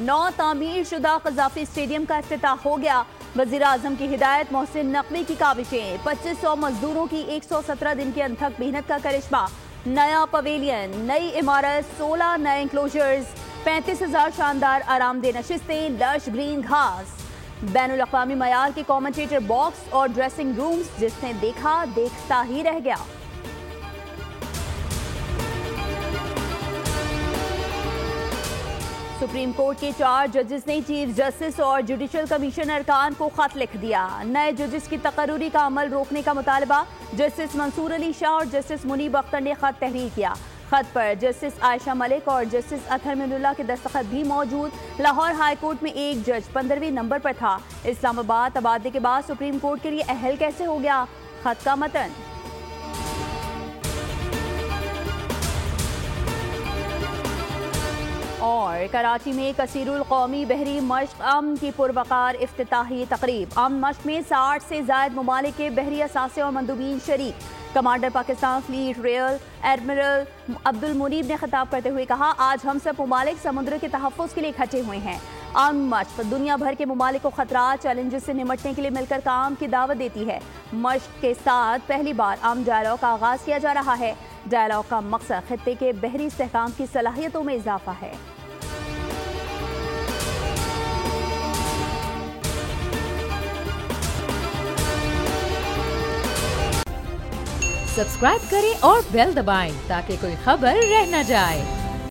नौ तामीर शुदा Gaddafi stadium का इफ्तिताह हो गया। वज़ीर आज़म की हिदायत, मोहसिन नकवी की काविशें, 2500 मजदूरों की 117 दिन की अनथक मेहनत का करिश्मा। नया पवेलियन, नई इमारत, 16 नए इंक्लोजर्स, 35,000 शानदार आरामदेह नशिस्तें, लश ग्रीन घास, बैनुल अक़वामी मयार के कमेंटेटर बॉक्स और ड्रेसिंग रूम्स। जिसने देखा देखता ही रह गया। सुप्रीम कोर्ट के 4 जजेस ने चीफ जस्टिस और जुडिशल कमीशन अरकान को खत लिख दिया। नए जजेस की तकर्रुरी का अमल रोकने का मुतालबा। जस्टिस मंसूर अली शाह और जस्टिस मुनीब अख्तर ने खत तहरीर किया। खत पर जस्टिस आयशा मलिक और जस्टिस अतहर मिनुल्लाह के दस्तखत भी मौजूद। लाहौर हाई कोर्ट में एक जज 15वें नंबर पर था। इस्लामाबाद तबादले के बाद सुप्रीम कोर्ट के लिए अहल कैसे हो गया? खत का मतन। और कराची में कसीरुल कौमी बहरी मश्क अमन की पुरवकार इफ्तिताही तकरीब। अमन मश्क में 60 से ज़ायद ममालिक के बहरी असासे और मंदूबीन शरीक। Commander Pakistan fleet rear admiral Abdul Munib ने खिताब करते हुए कहा, आज हम सब ममालिक समुद्र के तहफ़्फ़ुज़ के लिए इकट्ठे हुए हैं। अमन मश्क दुनिया भर के ममालिक को खतरा चैलेंजेस से निमटने के लिए मिलकर काम की दावत देती है। मश्क के साथ पहली बार अमन डायलॉग का आगाज़ किया जा रहा है। डायलॉग का मकसद खित्ते के बहरी इस्तेहकाम की सलाहियतों में इजाफा है। सब्सक्राइब करें और बेल दबाएं ताकि कोई खबर रह न जाए।